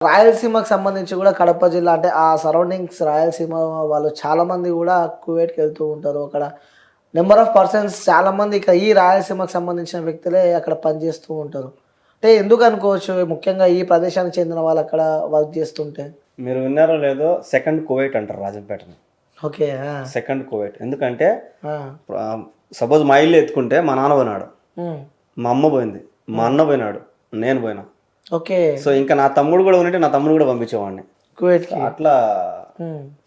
రాయలసీమకు సంబంధించి కూడా కడప జిల్లా అంటే ఆ సరౌండింగ్స్ రాయలసీమ వాళ్ళు చాలామంది కూడా కువైట్కి వెళ్తూ ఉంటారు. అక్కడ నెంబర్ ఆఫ్ పర్సన్స్ చాలామంది ఇక ఈ రాయలసీమకు సంబంధించిన వ్యక్తులే అక్కడ పనిచేస్తూ ఉంటారు. అంటే ఎందుకు అనుకోవచ్చు ముఖ్యంగా ఈ ప్రదేశానికి చెందిన వాళ్ళు అక్కడ వర్క్ చేస్తుంటే? మీరు విన్నారో లేదో సెకండ్ కువైట్ అంటారు రాజంపేటని. ఓకే. సెకండ్ కువైట్ ఎందుకంటే సపోజ్ మా ఇల్లు ఎత్తుకుంటే మా నాన్న పోయినాడు, మా అమ్మ పోయింది, మా అన్న పోయినాడు, నేను పోయినా. ఓకే. సో ఇంకా నా తమ్ముడు కూడా ఉంటే నా తమ్ముడు కూడా పంపించేవాడిని కువైట్కి. అట్లా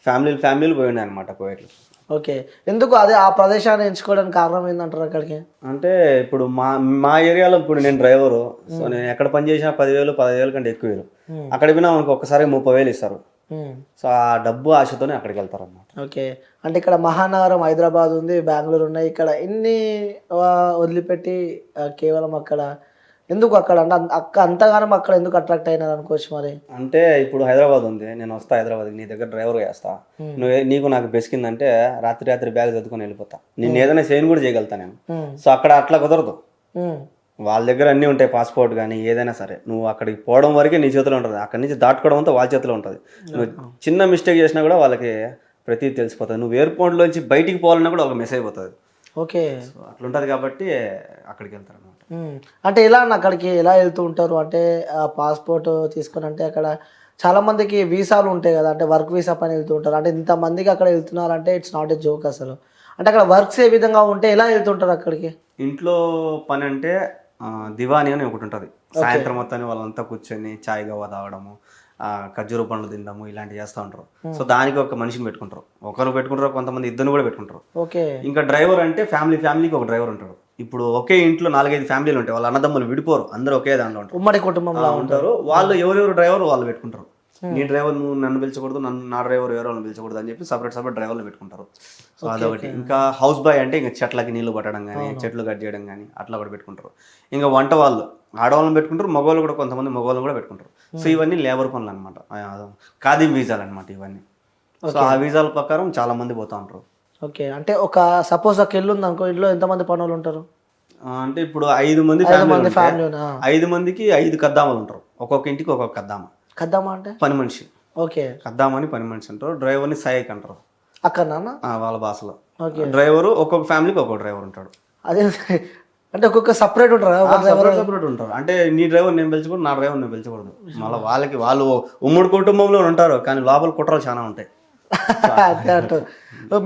ఫ్యామిలీలు పోయినాయి అనమాట కువైట్లో. ఓకే. ఎందుకు అదే ఆ ప్రదేశాన్ని ఎంచుకోవడానికి కారణం ఏంటంటారు అక్కడికి? అంటే ఇప్పుడు మా ఏరియాలో ఇప్పుడు నేను డ్రైవరు, సో నేను ఎక్కడ పని చేసినా 10,000 15,000 కంటే ఎక్కువ వేరు. అక్కడ పోయినా మనకు ఒక్కసారి 30,000 ఇస్తారు. సో ఆ డబ్బు ఆశతోనే అక్కడికి వెళ్తారు అన్నమాట. ఓకే. అంటే ఇక్కడ మహానగరం హైదరాబాద్ ఉంది, బెంగళూరు ఉన్నాయి. ఇక్కడ ఇన్ని వదిలిపెట్టి కేవలం అక్కడ ఎందుకు అక్కడ అంటే అంతగానం అక్కడ ఎందుకు అట్రాక్ట్ అయినారు అనుకోవచ్చు మరి? అంటే ఇప్పుడు హైదరాబాద్ ఉంది, నేను వస్తా హైదరాబాద్కి, నీ దగ్గర డ్రైవర్ చేస్తా, నీకు నాకు బెసికిందంటే రాత్రి బ్యాగ్ చదువుకొని వెళ్ళిపోతా, నేను ఏదైనా చేయని కూడా చేయగలుగుతా నేను. సో అక్కడ అట్లా కుదరదు. వాళ్ళ దగ్గర అన్నీ ఉంటాయి, పాస్పోర్ట్ కానీ ఏదైనా సరే. నువ్వు అక్కడికి పోవడం వరకే నీ చేతిలో ఉంటుంది, అక్కడి నుంచి దాటుకోవడం అంతా వాళ్ళ చేతిలో ఉంటుంది. నువ్వు చిన్న మిస్టేక్ చేసినా కూడా వాళ్ళకి ప్రతిదీ తెలిసిపోతుంది. నువ్వు ఎయిర్పోర్ట్లోంచి బయటికి పోవాలన్నా కూడా ఒక మెసేజ్ అయిపోతుంది. ఓకే. సో అట్లుంటుంది కాబట్టి అక్కడికి వెళ్తారు అనమాట. అంటే ఎలా అక్కడికి ఎలా వెళ్తూ ఉంటారు? అంటే పాస్పోర్ట్ తీసుకొని అంటే అక్కడ చాలా మందికి వీసాలు ఉంటాయి కదా, అంటే వర్క్ వీసా పని వెళ్తూ ఉంటారు. అంటే ఇంతమందికి అక్కడ వెళ్తున్నారంటే ఇట్స్ నాట్ ఏ జోక్ అసలు. అంటే అక్కడ వర్క్స్ ఏ విధంగా ఉంటే ఎలా వెళ్తుంటారు అక్కడికి? ఇంట్లో పని అంటే దివానీ అని ఒకటి ఉంటుంది. సాయంత్రం మొత్తాన్ని వాళ్ళంతా కూర్చొని చాయ్ గవ్వ తాగడము, ఖర్జూర పండ్లు తినడము ఇలాంటివి చేస్తూ ఉంటారు. సో దానికి ఒక మనిషిని పెట్టుకుంటారు, ఒకరు పెట్టుకుంటారు, కొంతమంది ఇద్దరు కూడా పెట్టుకుంటారు. ఓకే. ఇంకా డ్రైవర్ అంటే ఫ్యామిలీకి ఒక డ్రైవర్ ఉంటాడు. ఇప్పుడు ఒకే ఇంట్లో 4-5 ఫ్యామిలీలు ఉంటాయి, వాళ్ళ అన్నదమ్ములు విడిపోరు, అందరూ ఒకే దాంట్లో ఉంటారు, ఉమ్మడి కుటుంబంలో ఉంటారు. వాళ్ళు ఎవరెవరు డ్రైవర్ వాళ్ళు పెట్టుకుంటారు. నీ డ్రైవర్ నువ్వు నన్ను పిలిచకూడదు, నా డ్రైవర్ ఎవరో పిలిచకూడదు అని చెప్పి సపరేట్ డ్రైవర్లు పెట్టుకుంటారు. సో అదొకటి. ఇంకా హౌస్ బాయ్ అంటే ఇంకా చెట్లకి నీళ్లు పట్టడం కానీ, చెట్లు కట్ చేయడం కానీ అట్లా కూడా పెట్టుకుంటారు. ఇంకా వంట వాళ్ళు ఆడవాళ్ళని పెట్టుకుంటారు, మగవాళ్ళు కూడా కొంతమంది మగవాళ్ళని కూడా పెట్టుకుంటారు. సో ఇవన్నీ లేబర్ పనులు అనమాట, ఖాదీ వీసాలు అనమాట ఇవన్నీ. సో ఆ వీసాల ప్రకారం చాలా మంది పోతూ ఉంటారు. ఓకే. అంటే ఒక సపోజ్ ఒక ఇల్లు ఉంది అనుకో, ఇంట్లో ఎంతమంది పనులు ఉంటారు? అంటే ఇప్పుడు 5 మంది ఫ్యామిలీ, 5 మందికి 5 కద్దామాలు ఉంటారు, ఒక్కొక్క ఇంటికి ఒక్కొక్క కద్దామా. కద్దామా అంటే పని మనిషి. ఓకే. కద్దామని పని మనిషి అంటారు. డ్రైవర్ని సహాయక్ అంటారు అక్కడ వాళ్ళ భాషలో. డ్రైవరు ఒక్కొక్క ఫ్యామిలీకి ఒక్కొక్క డ్రైవర్ ఉంటాడు. అదే అంటే ఒక్కొక్క సపరేట్ ఉంటారు, సపరేట్ ఉంటారు. అంటే నీ డ్రైవర్ నేను పిలిచకూడదు, నా డ్రైవర్ నేను పిలిచకూడదు. మళ్ళీ వాళ్ళు ఉమ్మడి కుటుంబంలో ఉంటారు, కానీ లోపల కుట్రలు చాలా ఉంటాయి.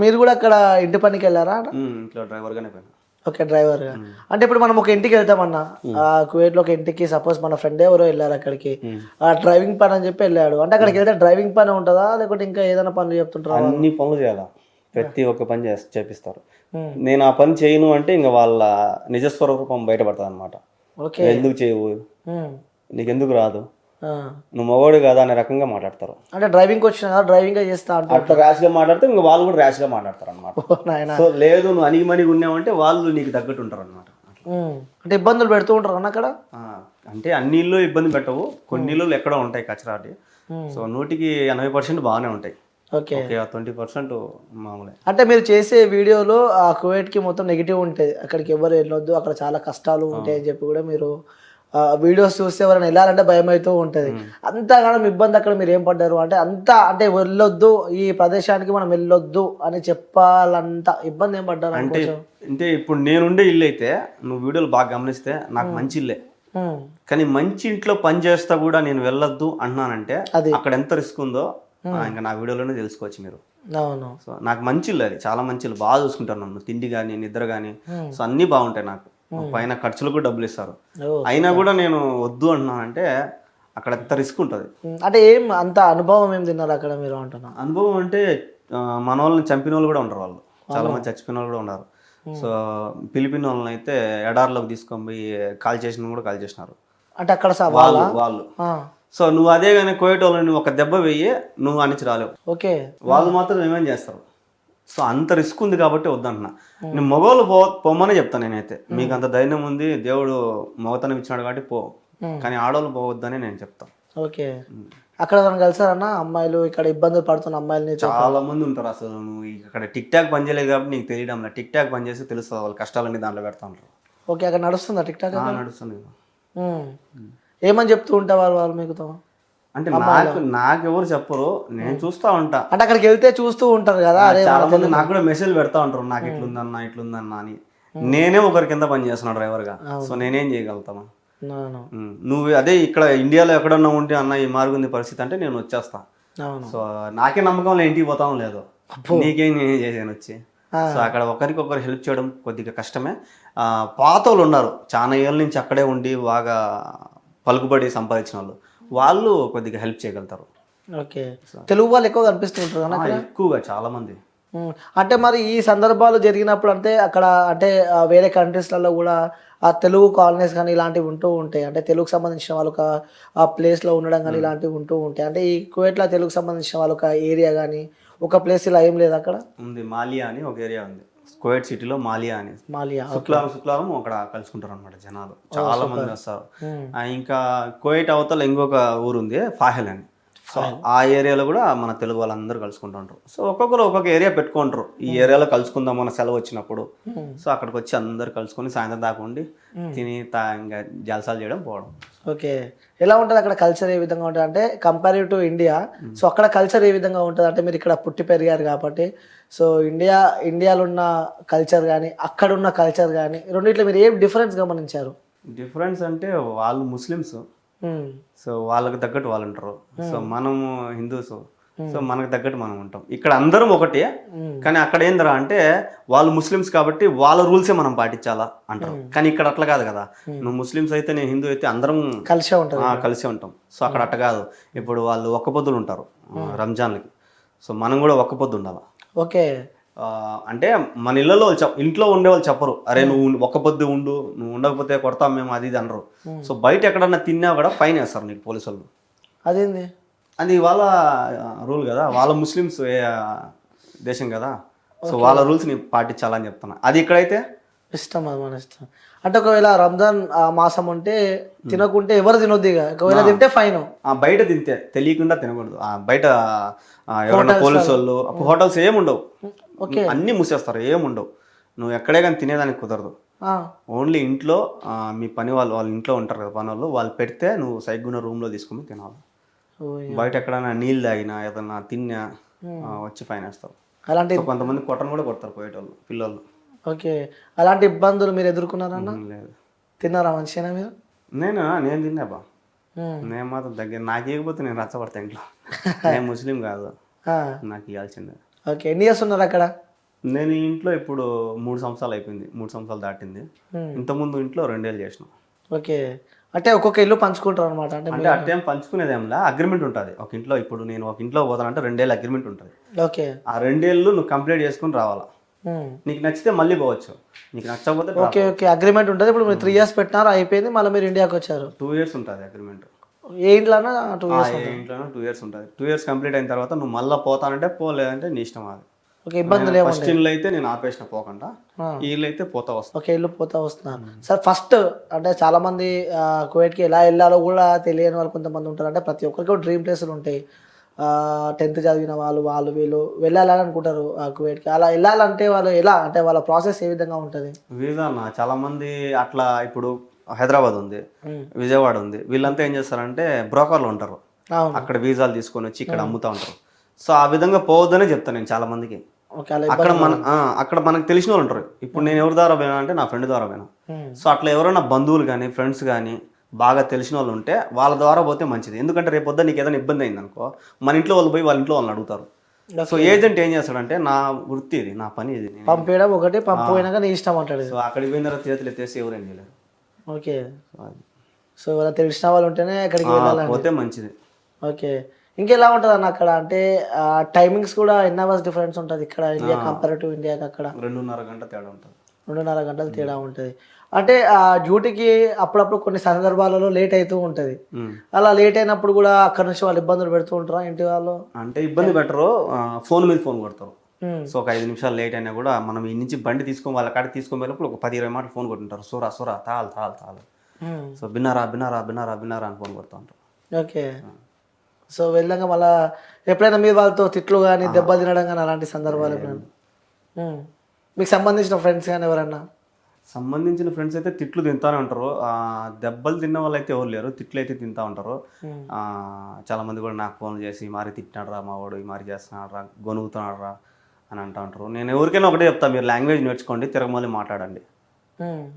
మీరు కూడా అక్కడ ఇంటి పనికి వెళ్ళారా? ఇంట్లో డ్రైవర్గానే పోయినా. ఓకే, డ్రైవర్గా. అంటే ఇప్పుడు మనం ఒక ఇంటికి వెళ్తామన్నా, కువైట్లో ఒక ఇంటికి సపోజ్ మన ఫ్రెండ్ ఎవరో వెళ్ళారు అక్కడికి, డ్రైవింగ్ పని అని చెప్పి వెళ్ళాడు అంటే అక్కడికి వెళ్తే డ్రైవింగ్ పని ఉంటుందా లేకపోతే ఇంకా ఏదైనా పనులు చెప్తుంటారా? అన్ని పనులు చేయాలా, ప్రతి ఒక్క పని చేపిస్తారు. నేను ఆ పని చేయను అంటే ఇంకా వాళ్ళ నిజస్వరూపం బయటపడుతుంది అనమాట. ఎందుకు చేయవు, నీకెందుకు రాదు, నువ్వు మగవాడు కదా అనే రకంగా మాట్లాడతారు. అంటే డ్రైవింగ్ వచ్చిన కదా డ్రైవింగ్ చేస్తా అట్లా ర్యాష్ గా మాట్లాడితే ఇంకా వాళ్ళు కూడా ర్యాష్ గా మాట్లాడతారు అనమాట. సో లేదు నువ్వు అనిగిమనిగి ఉన్నావంటే వాళ్ళు నీకు తగ్గట్టు ఉంటారు అనమాట. అంటే ఇబ్బందులు పెడుతూ ఉంటారు అన్న అక్కడ. అంటే అన్ని ఇళ్ళు ఇబ్బంది పెట్టవు, కొన్ని ఇళ్ళు ఎక్కడో ఉంటాయి కచరాటి. సో 100% బాగానే ఉంటాయి. ఓకే, 20% మామూలే. అంటే మీరు చేసే వీడియోలో ఆ కువైట్కి మొత్తం నెగిటివ్ ఉంటుంది, అక్కడికి ఎవరు వెళ్ళొద్దు, అక్కడ చాలా కష్టాలు ఉంటాయి అని చెప్పి కూడా మీరు వీడియోస్ చూస్తే ఎవరైనా వెళ్ళాలంటే భయం అవుతూ ఉంటుంది. అంతగానం ఇబ్బంది అక్కడ మీరు ఏం పడ్డారు? అంటే అంటే వెళ్ళొద్దు ఈ ప్రదేశానికి మనం వెళ్ళొద్దు అని చెప్పాలంత ఇబ్బంది ఏం పడ్డారు? అంటే ఇప్పుడు నేనుండే ఇల్లు అయితే నువ్వు వీడియోలు బాగా గమనిస్తే నాకు మంచి ఇల్లే, కానీ మంచి ఇంట్లో పని చేస్తా కూడా నేను వెళ్ళొద్దు అంటున్నానంటే అక్కడ ఎంత రిస్క్ ఉందో ఇంకా నా వీడియోలోనే తెలుసుకోవచ్చు మీరు. అవును. సో నాకు మంచి ఇల్లు, అది చాలా మంచి ఇల్లు, బాగా చూసుకుంటారు నన్ను, తిండి కానీ నిద్ర కానీ. సో అన్నీ బాగుంటాయి, నాకు పైన ఖర్చులు కూడా డబ్బులు ఇస్తారు. అయినా కూడా నేను వద్దు అంటున్నానంటే అక్కడ ఎంత రిస్క్ ఉంటుంది. అంటే ఏం అంత అనుభవం ఏం తిన్నారు అక్కడ మీరు అంటున్నా? అనుభవం అంటే మన వాళ్ళని చంపిన వాళ్ళు కూడా ఉంటారు, వాళ్ళు చాలా మంది చచ్చిపోయిన వాళ్ళు కూడా ఉన్నారు. సో ఫిలిపిన్ వాళ్ళని అయితే ఎడార్లోకి తీసుకొని పోయి కాల్ చేసినారు. అంటే అక్కడ వాళ్ళు సో నువ్వు అదే కానీ కోయట వాళ్ళని ఒక దెబ్బ వెయ్యి నువ్వు అనిచి రాలేవు. ఓకే, వాళ్ళు మాత్రం ఏమేమి చేస్తారు. సో అంత రిస్క్ ఉంది కాబట్టి వద్దంటున్నా. నేను మగవాళ్ళు పొమ్మనే చెప్తాను నేనైతే. మీకు అంత ధైర్యం ఉంది, దేవుడు మగతనం ఇచ్చినాడు కాబట్టి పో, కానీ ఆడవాళ్ళు పోవద్దని నేను చెప్తాను. ఓకే. అక్కడ మనం కలిసారన్నా అమ్మాయిలు ఇక్కడ ఇబ్బందులు పడుతున్న అమ్మాయిలని చాలా మంది ఉంటారు. అసలు నువ్వు ఇక్కడ టిక్ టాక్ పని చేయలేదు కాబట్టి నీకు తెలియడం లేదు. టిక్ టాక్ పని చేస్తే తెలుస్తుంది వాళ్ళ కష్టాలన్నీ దాంట్లో పెడతా ఉంటారు. ఓకే, అక్కడ నడుస్తుందా టిక్ టాక్? నడుస్తుంది. ఏమని చెప్తూ ఉంటారు వాళ్ళు మీకుతో? అంటే నాకెవరు చెప్పరు, నేను చూస్తా ఉంటా. అంటే అక్కడికి వెళ్తే చూస్తూ ఉంటారు కదా, అదే చాలా మంది నాకు కూడా మెసేజ్ పెడతా ఉంటారు, నాకు ఇట్లుందన్నా ఇట్లుందన్నా అని. నేనే ఒకరి కింద పని చేస్తున్నా డ్రైవర్గా, సో నేనేం చేయగలుగుతాను. అవును నువ్వు అదే ఇక్కడ ఇండియాలో ఎక్కడన్నా ఉంటే అన్న ఈ మారుగుంది పరిస్థితి అంటే నేను వచ్చేస్తా. అవును. సో నాకే నమ్మకం ఇంటికి పోతాం లేదు, నీకేం నేనేం చేసాను వచ్చి. సో అక్కడ ఒకరికొకరు హెల్ప్ చేయడం కొద్దిగా కష్టమే. పాత వాళ్ళు ఉన్నారు చాలా ఏళ్ళ నుంచి అక్కడే ఉండి బాగా పలుకుబడి సంపాదించిన వాళ్ళు కొద్దిగా హెల్ప్ చేయగలుగుతారు. ఓకే, తెలుగు వాళ్ళు ఎక్కువ కనిపిస్తూ ఉంటారు కదా ఎక్కువగా చాలా మంది. అంటే మరి ఈ సందర్భాలు జరిగినప్పుడు అంటే అక్కడ అంటే వేరే కంట్రీస్లలో కూడా ఆ తెలుగు కాలనీస్ కానీ ఇలాంటివి ఉంటూ ఉంటాయి, అంటే తెలుగుకు సంబంధించిన వాళ్ళు ఒక ఆ ప్లేస్లో ఉండడం కానీ ఇలాంటివి ఉంటూ ఉంటాయి. అంటే ఈ కువైట్లో తెలుగుకు సంబంధించిన వాళ్ళు ఒక ఏరియా కానీ ఒక ప్లేస్ ఇలా ఏం లేదు అక్కడ ఉంది. మాలియా అని ఒక ఏరియా ఉంది కువైట్ సిటీలో, మాలియా అని. శుక్రవారం అక్కడ కలుసుకుంటారు అనమాట జనాలు, చాలా మంది వస్తారు. ఇంకా కువైట్ అవతల ఇంకొక ఊరు ఉంది ఫాహెల్ అని, సో ఆ ఏరియాలో కూడా మన తెలుగు వాళ్ళందరూ కలుసుకుంటుంటారు. సో ఒక్కొక్కరు ఒక్కొక్క ఏరియా పెట్టుకుంటారు, ఈ ఏరియాలో కలుసుకుందాం మన సెలవు వచ్చినప్పుడు. సో అక్కడికి వచ్చి అందరు కలుసుకొని సాయంత్రం దాకా ఉండి తిని ఇంకా జలసాలు చేయడం పోవడం. ఓకే, ఎలా ఉంటుంది అక్కడ కల్చర్, ఏ విధంగా ఉంటుంది అంటే కంపేరివ్ టు ఇండియా? సో అక్కడ కల్చర్ ఏ విధంగా ఉంటుంది అంటే మీరు ఇక్కడ పుట్టి పెరిగారు కాబట్టి, సో ఇండియాలో ఉన్న కల్చర్ కానీ అక్కడ ఉన్న కల్చర్ కానీ రెండిట్లో మీరు ఏం డిఫరెన్స్ గమనించారు? డిఫరెన్స్ అంటే వాళ్ళు ముస్లిమ్స్, సో వాళ్ళకి తగ్గట్టు వాళ్ళు ఉంటారు. సో మనము హిందూస్, సో మనకు తగ్గట్టు మనం ఉంటాం. ఇక్కడ అందరం ఒకటే, కానీ అక్కడ ఏందిరా అంటే వాళ్ళు ముస్లిమ్స్ కాబట్టి వాళ్ళ రూల్సే మనం పాటించాలా అంటారు. కానీ ఇక్కడ అట్లా కాదు కదా, నువ్వు ముస్లిమ్స్ అయితే నేను హిందూ అయితే అందరం కలిసే ఉంటాం. సో అక్కడ అట్లా కాదు. ఇప్పుడు వాళ్ళు ఒక్క పొద్దులు ఉంటారు రంజాన్లకి, సో మనం కూడా ఒక్క పొద్దు ఉండాలి. ఓకే, అంటే మన ఇళ్ళలో ఇంట్లో ఉండే వాళ్ళు చెప్పరు, అరే నువ్వు ఒక్క పొద్దు ఉండు, నువ్వు ఉండకపోతే కొడతాం మేము, అది ఇది అనరు. సో బయట ఎక్కడన్నా తిన్నా కూడా ఫైన్ వేస్తారు నీకు పోలీసు వాళ్ళు. అదేంది? అది వాళ్ళ రూల్ కదా, వాళ్ళ ముస్లిమ్స్ దేశం కదా, సో వాళ్ళ రూల్స్ ని పాటించాలని చెప్తున్నా. అది ఇక్కడైతే ఇష్టం, అది మన ఇష్టం. అంటే ఒకవేళ రంజాన్ మాసం ఉంటే తినకుంటే ఎవరు తినొద్దు, ఒకవేళ తింటే ఫైన్. బయట తింటే తెలియకుండా తినకూడదు. బయట ఎవరైనా పోలీసు వాళ్ళు, హోటల్స్ ఏముండవు, అన్ని మూసేస్తారు, ఏముండవు. నువ్వు ఎక్కడే కానీ తినేదానికి కుదరదు. ఓన్లీ ఇంట్లో మీ పని వాళ్ళు ఇంట్లో ఉంటారు కదా పని వాళ్ళు పెడితే నువ్వు సైగ్గున్న రూమ్ లో తీసుకుని తినాలి. బయట ఎక్కడైనా నీళ్ళు తాగినా ఏదన్నా తిన్నా వచ్చి ఫైన్ వేస్తారు. అలాంటి కొంతమంది కొట్టను కూడా కొడతారు పోయేటోళ్ళు పిల్లలు. ఓకే, అలాంటి ఇబ్బందులు మీరు ఎదుర్కొన్నారన్నా? లేదు. తిన్నారా మంచిగా మీరు? నేను తిన్నాబా, నేను మాత్రం దగ్గర నాకు ఇవ్వకపోతే నేను రచ్చబడతా ఇంట్లో. నేను ముస్లిం కాదు, నాకు ఇవ్వాల్సిందే. ఓకే, ఎన్ని ఇయర్స్ ఉన్నారు అక్కడ? నేను ఇంట్లో ఇప్పుడు 3 సంవత్సరాలు అయిపోయింది, 3 సంవత్సరాలు దాటింది. ఇంతకుముందు ఇంట్లో 2 ఏళ్ళు చేసిన. ఓకే, అంటే ఒక్కొక్క ఇల్లు పంచుకుంటారు అనమాట? అంటే అట్టేం పంచుకునేదేంలా, అగ్రిమెంట్ ఉంటుంది ఒక ఇంట్లో. ఇప్పుడు నేను ఒక ఇంట్లో పోతానంటే 2 ఏళ్ళు అగ్రిమెంట్ ఉంటుంది. ఓకే, ఆ 2 ఏళ్ళు నువ్వు కంప్లీట్ చేసుకుని రావాలా. నీకు నచ్చితే మళ్ళీ పోవచ్చు, నీకు నచ్చకపోతే ఓకే ఓకే అగ్రిమెంట్ ఉంటుంది. ఇప్పుడు మీరు 3 years పెట్టినారు, అయిపోయింది, మళ్ళీ మీరు ఇండియాకి వచ్చారు. 2 years ఉంటుంది అగ్రిమెంట్. ఏ ఇంట్లోనా 2 years? ఏ ఇంట్లోనా 2 years ఉంటుంది. 2 years కంప్లీట్ అయిన తర్వాత నువ్వు మళ్ళీ పోతానంటే పోలేదంటే నీ ఇష్టం. అది ఓకే, ఇబ్బందులు ఏమో. ఫస్ట్ ఇల్లు అయితే నేను ఆపేసిన పోకుండా, ఈ ఇల్లు అయితే పోతా వస్తాను. ఓకే, ఇల్లు పోతా వస్తున్నారు. సార్ ఫస్ట్ అంటే చాలా మంది కువైట్కి ఎలా వెళ్ళాలో కూడా తెలియని వాళ్ళు కొంతమంది ఉంటారు. అంటే ప్రతి ఒక్కరికి డ్రీమ్ ప్లేసులు ఉంటాయి. 10th చదివిన వాళ్ళు వీళ్ళు వెళ్ళాలని అనుకుంటారు కువైట్కి. అలా వెళ్ళాలంటే వాళ్ళు ఎలా, అంటే వాళ్ళ ప్రాసెస్ ఏ విధంగా ఉంటుంది? వీసా చాలా మంది అట్లా, ఇప్పుడు హైదరాబాద్ ఉంది, విజయవాడ ఉంది, వీళ్ళంతా ఏం చేస్తారంటే బ్రోకర్లు ఉంటారు, అక్కడ వీసాలు తీసుకొని వచ్చి ఇక్కడ అమ్ముతా ఉంటారు. సో ఆ విధంగా పోవద్దనే చెప్తాను నేను చాలా మందికి. అక్కడ మనకు తెలిసిన వాళ్ళు ఉంటారు. ఇప్పుడు నేను ఎవరి ద్వారా పోయినా అంటే నా ఫ్రెండ్ ద్వారా పోయినా. సో అట్లా ఎవరైనా బంధువులు కానీ ఫ్రెండ్స్ కానీ బాగా తెలిసిన వాళ్ళు ఉంటే వాళ్ళ ద్వారా పోతే మంచిది. ఎందుకంటే రేపు పొద్దున్న నీకు ఏదైనా ఇబ్బంది అయింది అనుకో, మన ఇంట్లో వాళ్ళు పోయి వాళ్ళ ఇంట్లో వాళ్ళని అడుగుతారు. సో ఏజెంట్ ఏం చేస్తాడంటే, నా వృత్తి ఇది, నా పని ఇది, పంపేయడం ఒకటి, పంపిపోయినాక నీ ఇష్టం అంటాడు. సో అక్కడికి పోయిన తర్వాత చేతులు ఎత్తేసి ఎవరేం చేయలేరు. ఓకే, సో వాళ్ళ తెలిసిన వాళ్ళు ఉంటేనే అక్కడికి వెళ్ళాలి, పోతే మంచిది. ఓకే, ఇంకెలా ఉంటుంది అన్న అక్కడ? అంటే టైమింగ్స్ కూడా ఎన్ని అవర్స్ డిఫరెన్స్ ఉంటుంది ఇక్కడ ఇండియా కంపేరేటివ్ ఇండియాకి? అక్కడ 2.5 గంటల తేడా ఉంటుంది. 2.5 గంటలు తేడా ఉంటుంది. అంటే ఆ డ్యూటీకి అప్పుడప్పుడు కొన్ని సందర్భాలలో లేట్ అవుతూ ఉంటుంది. అలా లేట్ అయినప్పుడు కూడా అక్కడ నుంచి వాళ్ళు ఇబ్బందులు పెడుతూ ఉంటారా ఇంటి వాళ్ళు? అంటే ఇబ్బంది పెట్టరు, ఫోన్ మీద ఫోన్ కొడతారు. సో ఒక 5 నిమిషాలు లేట్ అయినా కూడా మనం ఈ నుంచి బండి తీసుకొని వాళ్ళ కాడికి తీసుకొని పోయినప్పుడు ఒక 10-20 మాటలు ఫోన్ కొట్టుంటారు. సోరా తాల్. సో బిన్నారా అని ఫోన్ కొడుతూ ఉంటారు. ఓకే, సో వెళ్ళాక మళ్ళీ ఎప్పుడైనా మీరు వాళ్ళతో తిట్లు కానీ దెబ్బలు తినడం కానీ అలాంటి సందర్భాలు ఎప్పుడైనా మీకు సంబంధించిన ఫ్రెండ్స్ కానీ ఎవరన్నా? సంబంధించిన ఫ్రెండ్స్ అయితే తిట్లు తింటానే ఉంటారు. దెబ్బలు తిన్న వాళ్ళు అయితే ఎవరు లేరు, తిట్లు అయితే తింటా ఉంటారు. చాలా మంది కూడా నాకు ఫోన్ చేసి మారి తిట్టినాడు రా మా వాడు, ఈ మారి చేస్తున్నాడు రా, గొనుగుతున్నాడు రా అని అంటూ ఉంటారు. నేను ఎవరికైనా ఒకటే చెప్తా, మీరు లాంగ్వేజ్ నేర్చుకోండి, తిరగమల్లి మాట్లాడండి.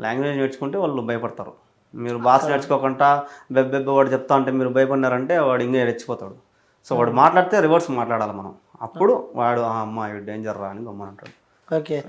లాంగ్వేజ్ నేర్చుకుంటే వాళ్ళు భయపడతారు. మీరు భాష నేర్చుకోకుండా బెబ్బెబ్బ వాడు చెప్తా ఉంటే మీరు భయపడినారంటే వాడు ఇంకా రెచ్చిపోతాడు. సో వాడు మాట్లాడితే రివర్స్ మాట్లాడాలి మనం, అప్పుడు వాడు అమ్మాయి డేంజర్ రా అని గమ్మనంటాడు. ఓకే.